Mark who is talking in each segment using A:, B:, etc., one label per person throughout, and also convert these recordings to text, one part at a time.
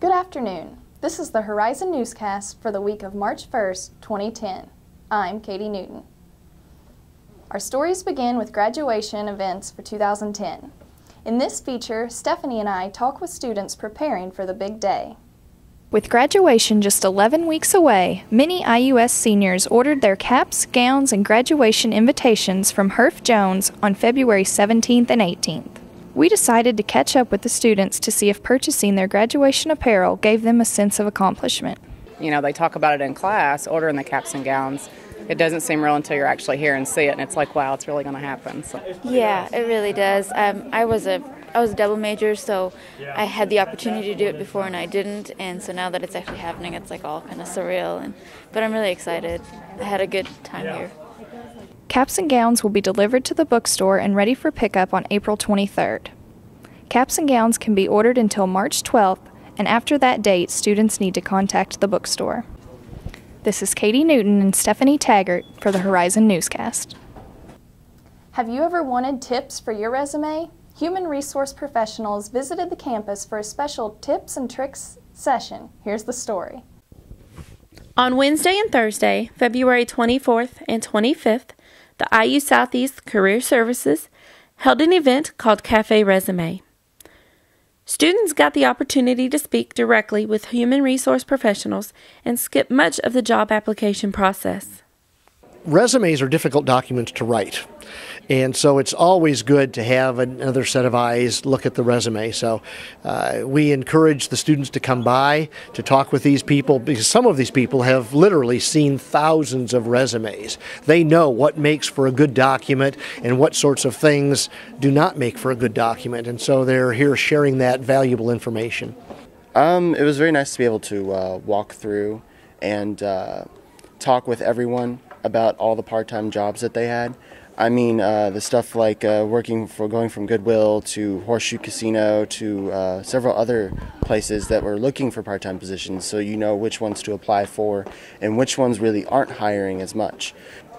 A: Good afternoon. This is the Horizon Newscast for the week of March 1st, 2010. I'm Katie Newton. Our stories begin with graduation events for 2010. In this feature, Stephanie and I talk with students preparing for the big day. With graduation just 11 weeks away, many IUS seniors ordered their caps, gowns, and graduation invitations from Herff Jones on February 17th and 18th. We decided to catch up with the students to see if purchasing their graduation apparel gave them a sense of accomplishment.
B: You know, they talk about it in class, ordering the caps and gowns. It doesn't seem real until you're actually here and see it, and it's like, wow, it's really going to happen. So.
C: Yeah, it really does. I was a double major, so I had the opportunity to do it before and I didn't, and so now that it's actually happening, it's like all kind of surreal. But I'm really excited. I had a good time here.
A: Caps and gowns will be delivered to the bookstore and ready for pickup on April 23rd. Caps and gowns can be ordered until March 12th, and after that date, students need to contact the bookstore. This is Katie Newton and Stephanie Taggart for the Horizon Newscast. Have you ever wanted tips for your resume? Human resource professionals visited the campus for a special tips and tricks session. Here's the story.
D: On Wednesday and Thursday, February 24th and 25th, the IU Southeast Career Services held an event called Cafe Resume. Students got the opportunity to speak directly with human resource professionals and skip much of the job application process.
E: Resumes are difficult documents to write, and so it's always good to have another set of eyes look at the resume. So we encourage the students to come by to talk with these people, because some of these people have literally seen thousands of resumes. They know what makes for a good document and what sorts of things do not make for a good document, and so they're here sharing that valuable information.
F: It was very nice to be able to walk through and talk with everyone about all the part-time jobs that they had. I mean, the stuff like going from Goodwill to Horseshoe Casino to several other places that were looking for part-time positions, so you know which ones to apply for and which ones really aren't hiring as much.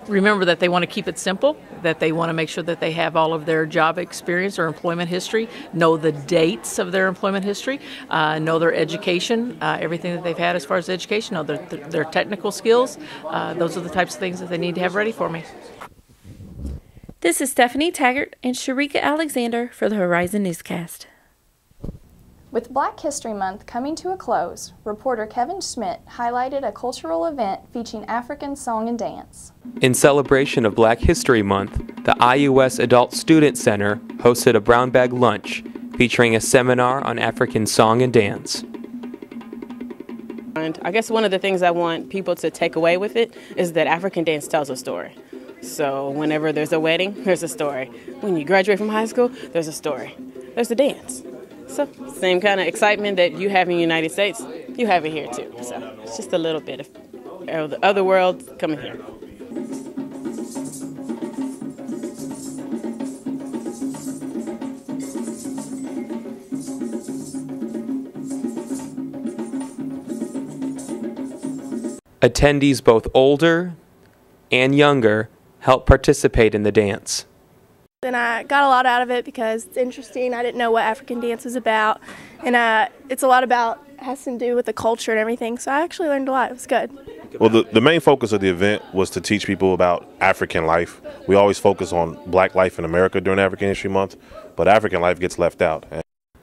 G: Remember that they want to keep it simple, that they want to make sure that they have all of their job experience or employment history, know the dates of their employment history, know their education, everything that they've had as far as education, know their technical skills. Those are the types of things that they need to have ready for me.
D: This is Stephanie Taggart and Sharika Alexander for the Horizon Newscast.
A: With Black History Month coming to a close, reporter Kevin Schmidt highlighted a cultural event featuring African song and dance.
H: In celebration of Black History Month, the IUS Adult Student Center hosted a brown bag lunch featuring a seminar on African song and dance.
I: And I guess one of the things I want people to take away with it is that African dance tells a story. So whenever there's a wedding, there's a story. When you graduate from high school, there's a story. There's a dance. So same kind of excitement that you have in the United States, you have it here too. So it's just a little bit of the other world coming here.
H: Attendees both older and younger helped participate in the dance.
J: And I got a lot out of it because it's interesting. I didn't know what African dance was about, and it's a lot has to do with the culture and everything, so I actually learned a lot. It was good.
K: Well, the main focus of the event was to teach people about African life. We always focus on Black life in America during African History Month, but African life gets left out.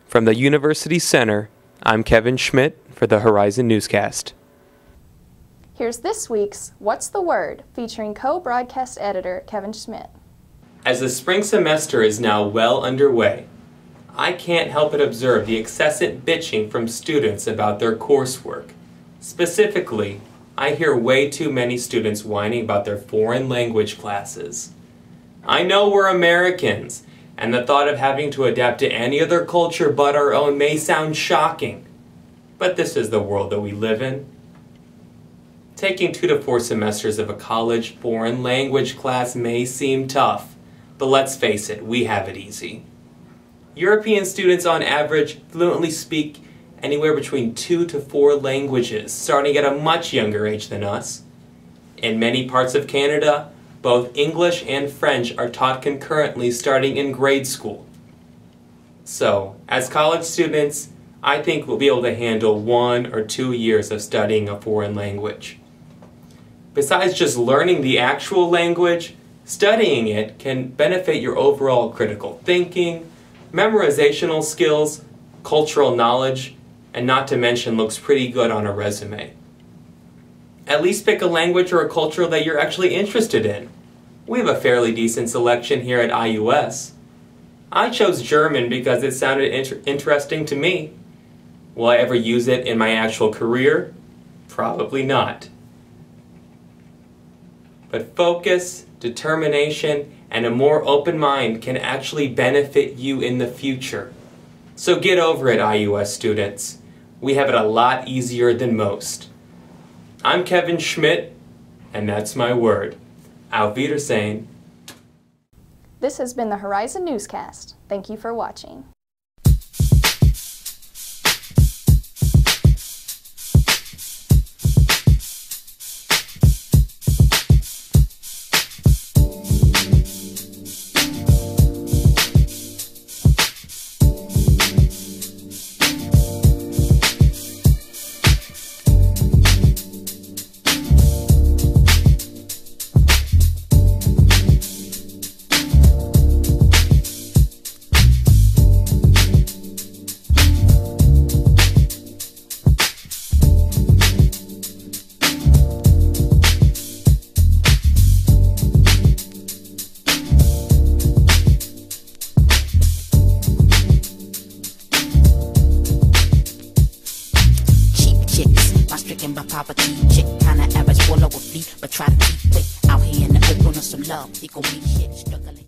H: From the University Center, I'm Kevin Schmidt for the Horizon Newscast.
A: Here's this week's What's the Word, featuring co-broadcast editor Kevin Schmidt.
H: As the spring semester is now well underway, I can't help but observe the incessant bitching from students about their coursework. Specifically, I hear way too many students whining about their foreign language classes. I know we're Americans, and the thought of having to adapt to any other culture but our own may sound shocking, but this is the world that we live in. Taking 2 to 4 semesters of a college foreign language class may seem tough, but let's face it, we have it easy. European students on average fluently speak anywhere between 2 to 4 languages, starting at a much younger age than us. In many parts of Canada, both English and French are taught concurrently starting in grade school. So, as college students, I think we'll be able to handle 1 or 2 years of studying a foreign language. Besides just learning the actual language, studying it can benefit your overall critical thinking, memorizational skills, cultural knowledge, and not to mention looks pretty good on a resume. At least pick a language or a culture that you're actually interested in. We have a fairly decent selection here at IUS. I chose German because it sounded interesting to me. Will I ever use it in my actual career? Probably not. But focus, determination, and a more open mind can actually benefit you in the future. So get over it, IUS students. We have it a lot easier than most. I'm Kevin Schmidt, and that's my word. Auf Wiedersehen.
A: This has been the Horizon Newscast. Thank you for watching.
L: By poverty, chick kinda average, full of a fleet, but try to keep it out here in the open of some love. He gon' be shit struggling.